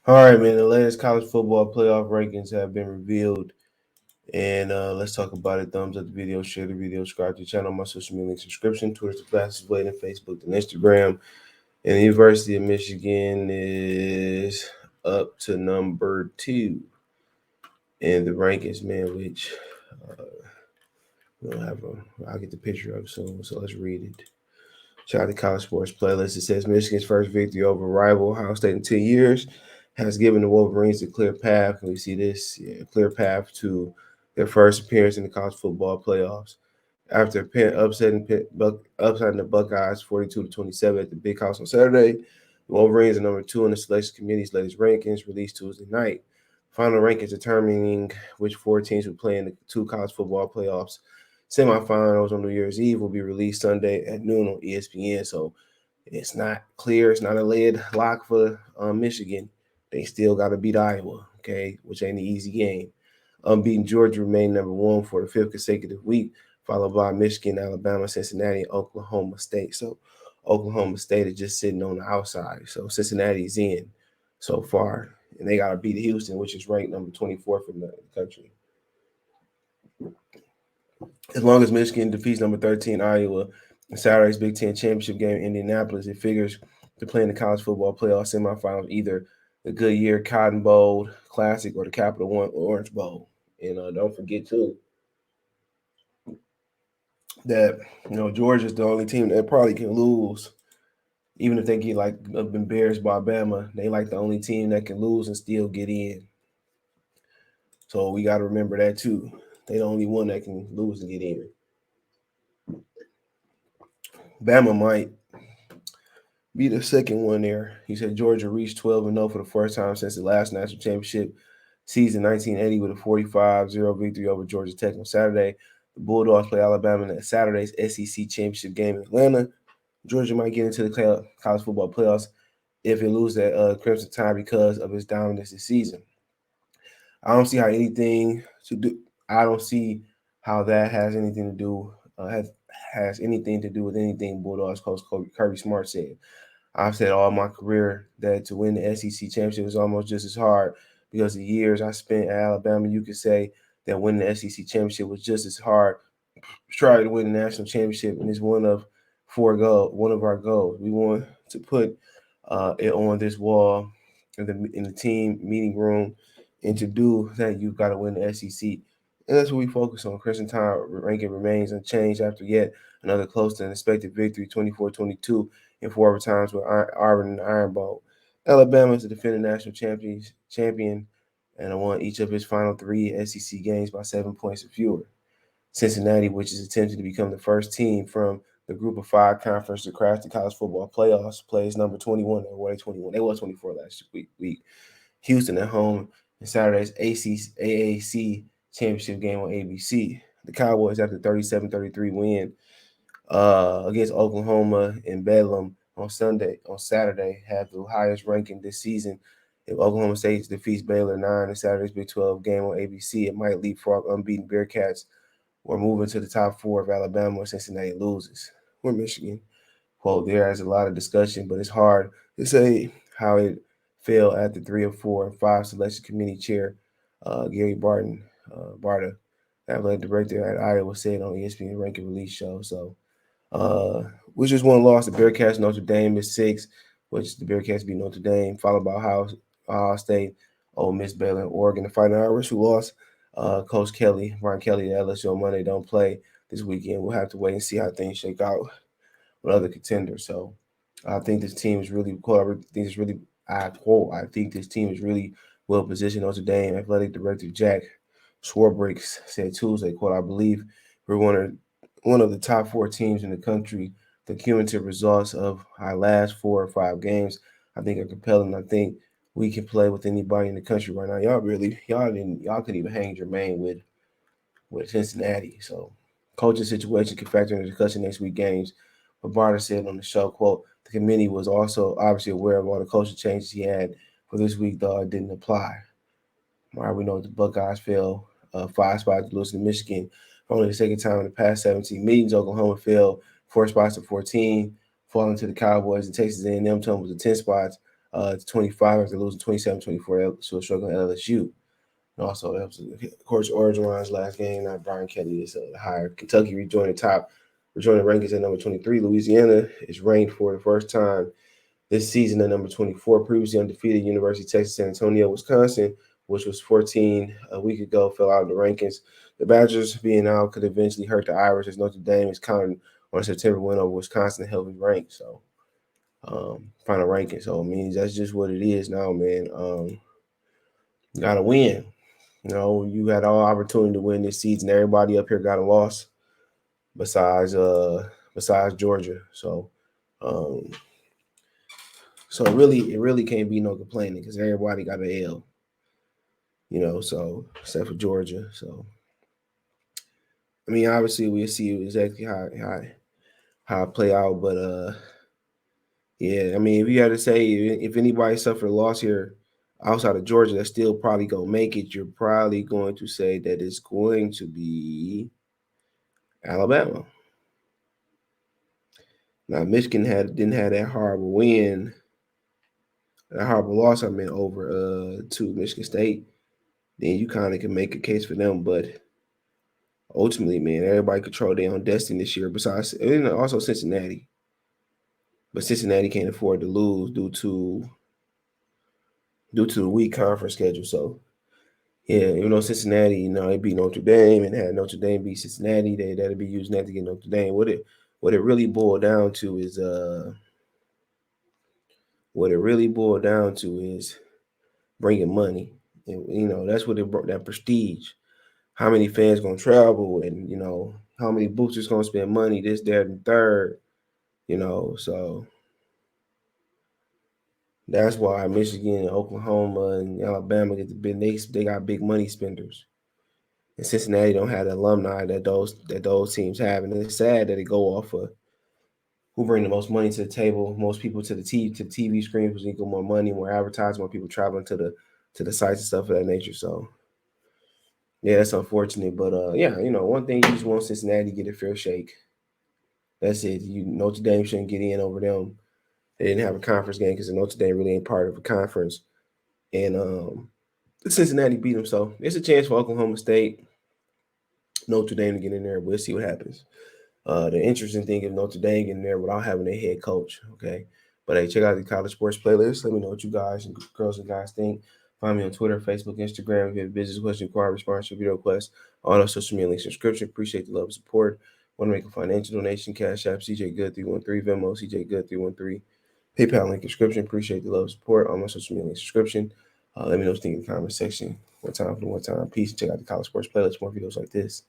All right, man. The latest college football playoff rankings have been revealed, and let's talk about it. Thumbs up the video, share the video, subscribe to the channel, my social media link, subscription. Twitter's the fastest way, then Facebook, then Instagram. And the University of Michigan is up to number 2 in the rankings, man. Which uh, we'll have I'll get the picture up soon. So let's read it. Shout out to College Sports Playlist. It says Michigan's first victory over rival Ohio State in 10 years has given the Wolverines a clear path. And we see this clear path to their first appearance in the college football playoffs. After upsetting the Buckeyes 42-27 at the Big House on Saturday, the Wolverines are number 2 in the selection committee's latest rankings released Tuesday night. Final rankings determining which 4 teams will play in the 2 college football playoffs semifinals on New Year's Eve will be released Sunday at noon on ESPN. So it's not clear. It's not a lead lock for Michigan. They still got to beat Iowa, okay, which ain't an easy game. Unbeaten Georgia remained number 1 for the 5th consecutive week, followed by Michigan, Alabama, Cincinnati, and Oklahoma State. So Oklahoma State is just sitting on the outside. So Cincinnati's in so far, and they got to beat Houston, which is ranked number 24th in the country. As long as Michigan defeats number 13 Iowa in Saturday's Big Ten championship game in Indianapolis, it figures to play in the college football playoff semifinals, either the Goodyear Cotton Bowl Classic or the Capital One Orange Bowl. And don't forget too that Georgia's the only team that probably can lose, even if they get like embarrassed by Bama. They like the only team that can lose and still get in. So we got to remember that too. They the only one that can lose and get in. Bama might be the second one there. He said Georgia reached 12-0 for the first time since the last national championship season 1980 with a 45-0 victory over Georgia Tech on Saturday. The Bulldogs play Alabama in Saturday's SEC championship game in Atlanta. Georgia might get into the college football playoffs if it loses that Crimson Tide because of its dominance this season. I don't see how anything to do. I don't see how that has anything to do has anything to do with anything Bulldogs coach Kirby Smart said. I've said all my career that to win the SEC championship is almost just as hard because the years I spent at Alabama, you could say that winning the SEC championship was just as hard. Try to win the national championship, and it's one of our goals. We want to put it on this wall in the team meeting room, and to do that, you've got to win the SEC. And that's what we focus on. Crimson Tide ranking remains unchanged after yet another close to unexpected victory, 24-22 in 4 overtimes with Auburn and the Iron Bowl. Alabama is the defending national champion and won each of its final 3 SEC games by 7 points or fewer. Cincinnati, which is attempting to become the first team from the Group of Five conference to crash the college football playoffs, plays number 21. They were 21. They were 24 last week. Houston at home in Saturday's AAC championship game on ABC. The Cowboys, after 37-33 win against Oklahoma in Bedlam on Saturday, have the highest ranking this season. If Oklahoma State defeats Baylor 9 in Saturday's Big 12 game on ABC, it might leapfrog unbeaten Bearcats or move into the top 4 if Alabama or Cincinnati loses. Or Michigan. Quote, there is a lot of discussion, but it's hard to say how it fell at the 3 or 4 and 5 selection committee chair, Gary Barta, athletic director at Iowa, said on ESPN ranking release show. So which just one loss. The Bearcats Notre Dame is 6, which the Bearcats beat Notre Dame, followed by Ohio State, Ole Miss, Baylor, and Oregon. The Fighting Irish, who lost Coach Kelly, Brian Kelly at LSU on Monday, don't play this weekend. We'll have to wait and see how things shake out with other contenders. So I think this team is really I think this team is really well positioned. Notre Dame athletic director Jack Swarbricks said Tuesday, quote, I believe we're one of the top 4 teams in the country. The cumulative results of our last 4 or 5 games, I think, are compelling. I think we can play with anybody in the country right now. Y'all could even hang Jermaine with Cincinnati. So coaching situation can factor into discussion next week games. But Barter said on the show, quote, the committee was also obviously aware of all the coaching changes he had for this week, though it didn't apply. All right, we know the Buckeyes fell 5 spots to lose to Michigan for only the second time in the past 17 meetings. Oklahoma fell 4 spots to 14, falling to the Cowboys, and Texas A&M tumbled to 10 spots. to 25 after losing 27-24 to a struggling LSU. And also, that was, of course, Orgeron's last game, not Brian Kelly. Is higher. Kentucky rejoined the rankings at number 23. Louisiana is ranked for the first time this season at number 24. Previously undefeated University of Texas San Antonio, Wisconsin, which was 14 a week ago, fell out of the rankings. The Badgers being out could eventually hurt the Irish as Notre Dame is counting on a September win over Wisconsin to help his rank. So, final ranking. So, I mean, that's just what it is now, man. Got to win. You know, you had all opportunity to win this season. Everybody up here got a loss besides Georgia. Um, so it really can't be no complaining because everybody got an L. You know, so except for Georgia. So I mean, obviously we'll see exactly how it play out, but yeah, I mean, if you had to say if anybody suffered a loss here outside of Georgia, that's still probably gonna make it. You're probably going to say that it's going to be Alabama. Now Michigan didn't have that horrible win, that horrible loss. I mean, over to Michigan State. Then you kind of can make a case for them, but ultimately, man, everybody control their own destiny this year. Besides, and also Cincinnati, but Cincinnati can't afford to lose due to the weak conference schedule. So yeah, even though Cincinnati, you know, they beat Notre Dame and had Notre Dame beat Cincinnati, that'll be using that to get Notre Dame. What it really boiled down to is bringing money, and you know that's what it brought, that prestige. How many fans gonna travel, and you know how many boosters gonna spend money, this, that, and third. You know, so that's why Michigan, Oklahoma, and Alabama get the big. They got big money spenders, and Cincinnati don't have the alumni that those teams have, and it's sad that it go off of who bring the most money to the table, most people to the TV screens, which equal more money, more advertising, more people traveling to the sites and stuff of that nature. So yeah, that's unfortunate, but yeah, you know, one thing you just want Cincinnati to get a fair shake. That's it. You Notre Dame shouldn't get in over them. They didn't have a conference game because Notre Dame really ain't part of a conference, and Cincinnati beat them. So it's a chance for Oklahoma State, Notre Dame to get in there. We'll see what happens. The interesting thing is Notre Dame in there without having a head coach. Okay. But hey, check out the college sports playlist. Let me know what you guys and girls and guys think. Find me on Twitter, Facebook, Instagram. If you have a business question, inquiry, response, or video request, all those social media links, subscription. Appreciate the love and support. Want to make a financial donation? Cash App, CJ Good 313, Venmo, CJ Good 313. PayPal link description. Appreciate the love and support. All my social media link subscription. Let me know what you think in the comment section. One time for the one time. Peace. Check out the college sports playlist. More videos like this.